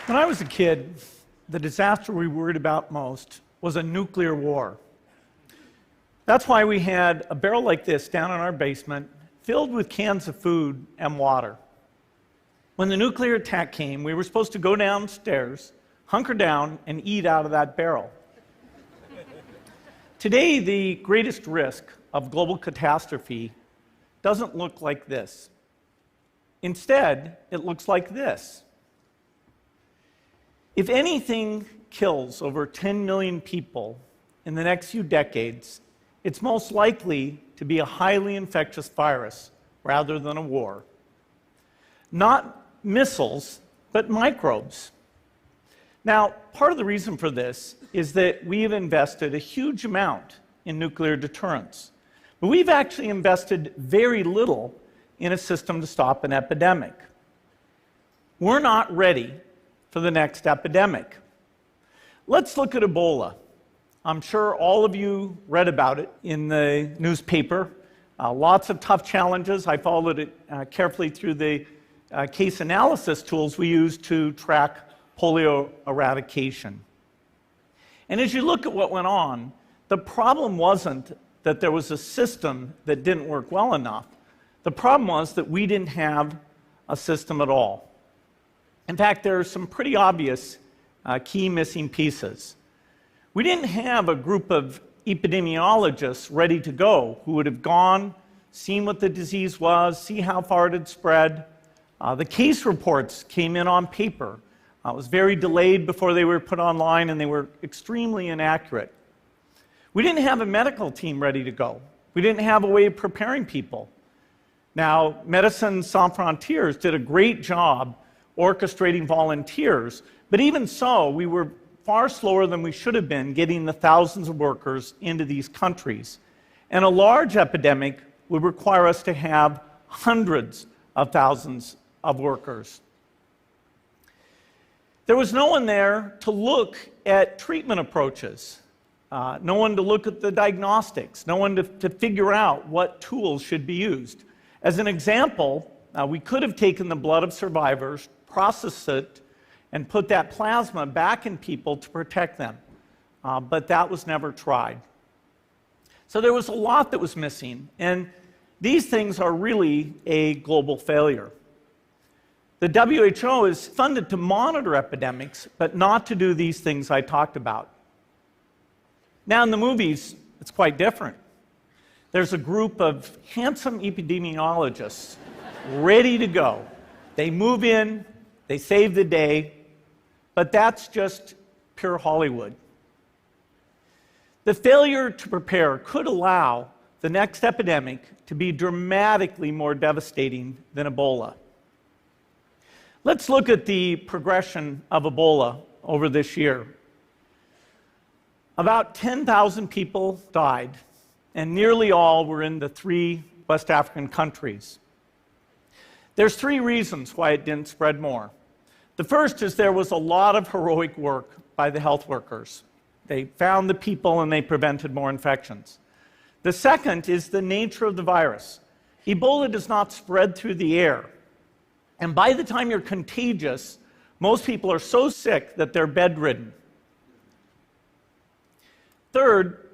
When I was a kid, the disaster we worried about most was a nuclear war. That's why we had a barrel like this down in our basement, filled with cans of food and water. When the nuclear attack came, we were supposed to go downstairs, hunker down, and eat out of that barrel. Today, the greatest risk of global catastrophe doesn't look like this. Instead, it looks like this. If anything kills over 10 million people in the next few decades, it's most likely to be a highly infectious virus rather than a war. Not missiles, but microbes. Now, part of the reason for this is that we have invested a huge amount in nuclear deterrence, but we've actually invested very little in a system to stop an epidemic. We're not ready for the next epidemic. Let's look at Ebola. I'm sure all of you read about it in the newspaper. Lots of tough challenges. I followed it carefully through the case analysis tools we use to track polio eradication. And as you look at what went on, the problem wasn't that there was a system that didn't work well enough. The problem was that we didn't have a system at all. In fact, there are some pretty obvious key missing pieces. We didn't have a group of epidemiologists ready to go who would have gone, seen what the disease was, see how far it had spread. The case reports came in on paper. It was very delayed before they were put online, and they were extremely inaccurate. We didn't have a medical team ready to go. We didn't have a way of preparing people. Now, Médecins Sans Frontières did a great job orchestrating volunteers, but even so, we were far slower than we should have been getting the thousands of workers into these countries. And a large epidemic would require us to have hundreds of thousands of workers. There was no one there to look at treatment approaches, no one to look at the diagnostics, no one to figure out what tools should be used. As an example, we could have taken the blood of survivors, processed it, and put that plasma back in people to protect them. But that was never tried. So there was a lot that was missing, and these things are really a global failure. The WHO is funded to monitor epidemics, but not to do these things I talked about. Now in the movies, it's quite different. There's a group of handsome epidemiologists ready to go. They move in, they save the day, but that's just pure Hollywood. The failure to prepare could allow the next epidemic to be dramatically more devastating than Ebola. Let's look at the progression of Ebola over this year. About 10,000 people died, and nearly all were in the 3 West African countries. There's 3 reasons why it didn't spread more. The first is there was a lot of heroic work by the health workers. They found the people and they prevented more infections. The second is the nature of the virus. Ebola does not spread through the air. And by the time you're contagious, most people are so sick that they're bedridden. Third,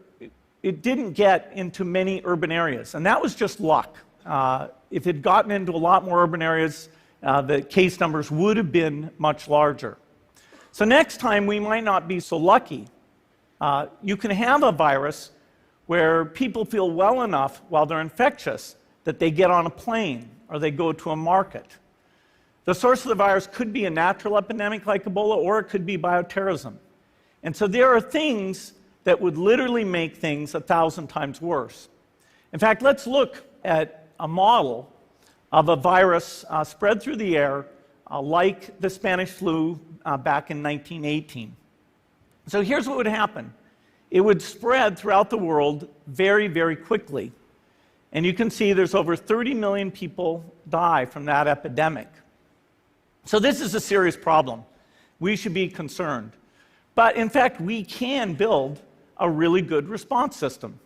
it didn't get into many urban areas, and that was just luck. If it had gotten into a lot more urban areas, the case numbers would have been much larger. So next time, we might not be so lucky. You can have a virus where people feel well enough while they're infectious that they get on a plane or they go to a market. The source of the virus could be a natural epidemic like Ebola, or it could be bioterrorism. And so there are things that would literally make things 1,000 times worse. In fact, let's look at a model of a virus spread through the air like the Spanish flu back in 1918. So here's what would happen. It would spread throughout the world very, very quickly. And you can see there's over 30 million people die from that epidemic. So this is a serious problem. We should be concerned. But in fact, we can build a really good response system.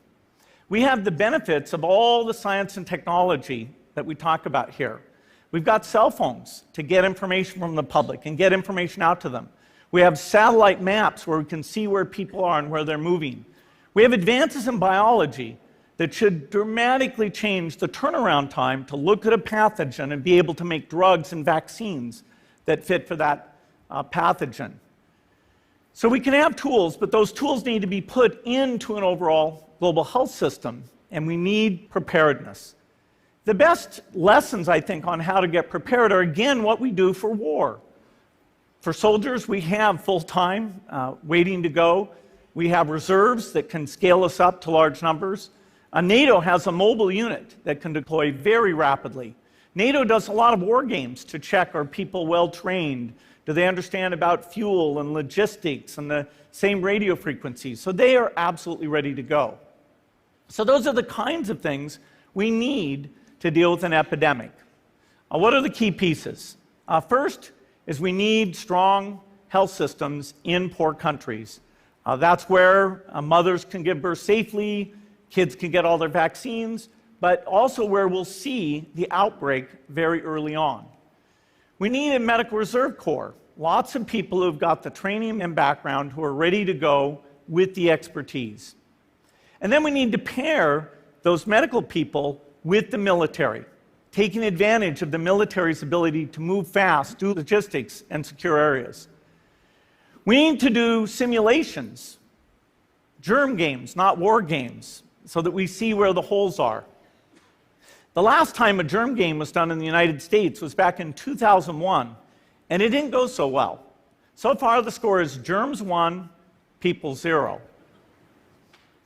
We have the benefits of all the science and technology that we talk about here. We've got cell phones to get information from the public and get information out to them. We have satellite maps where we can see where people are and where they're moving. We have advances in biology that should dramatically change the turnaround time to look at a pathogen and be able to make drugs and vaccines that fit for that pathogen. So we can have tools, but those tools need to be put into an overall global health system, and we need preparedness. The best lessons, I think, on how to get prepared are, again, what we do for war. For soldiers, we have full-time waiting to go. We have reserves that can scale us up to large numbers. NATO has a mobile unit that can deploy very rapidly. NATO does a lot of war games to check, are people well trained? Do they understand about fuel and logistics and the same radio frequencies? So they are absolutely ready to go. So those are the kinds of things we need to deal with an epidemic. What are the key pieces? First is we need strong health systems in poor countries. That's where mothers can give birth safely, kids can get all their vaccines, but also where we'll see the outbreak very early on. We need a medical reserve corps, lots of people who've got the training and background who are ready to go with the expertise. And then we need to pair those medical people with the military, taking advantage of the military's ability to move fast, do logistics, and secure areas. We need to do simulations, germ games, not war games, so that we see where the holes are. The last time a germ game was done in the United States was back in 2001, and it didn't go so well. So far, the score is germs 1, people 0.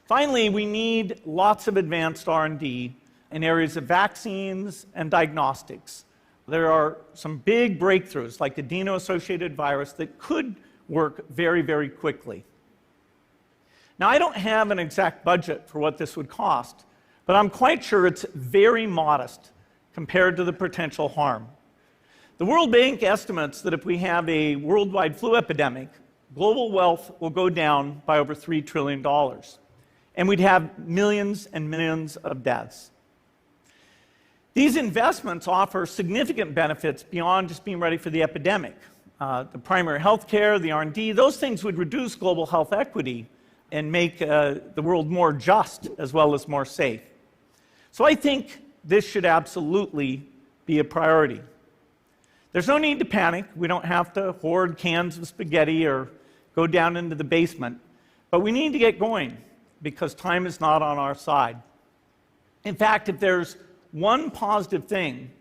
Finally, we need lots of advanced R&D in areas of vaccines and diagnostics. There are some big breakthroughs, like adeno-associated virus, that could work very, very quickly. Now, I don't have an exact budget for what this would cost, but I'm quite sure it's very modest compared to the potential harm. The World Bank estimates that if we have a worldwide flu epidemic, global wealth will go down by over $3 trillion, and we'd have millions and millions of deaths. These investments offer significant benefits beyond just being ready for the epidemic. The primary health care, the R&D, those things would reduce global health equity and make the world more just as well as more safe. So I think this should absolutely be a priority. There's no need to panic. We don't have to hoard cans of spaghetti or go down into the basement. But we need to get going because time is not on our side. In fact, if there's one positive thing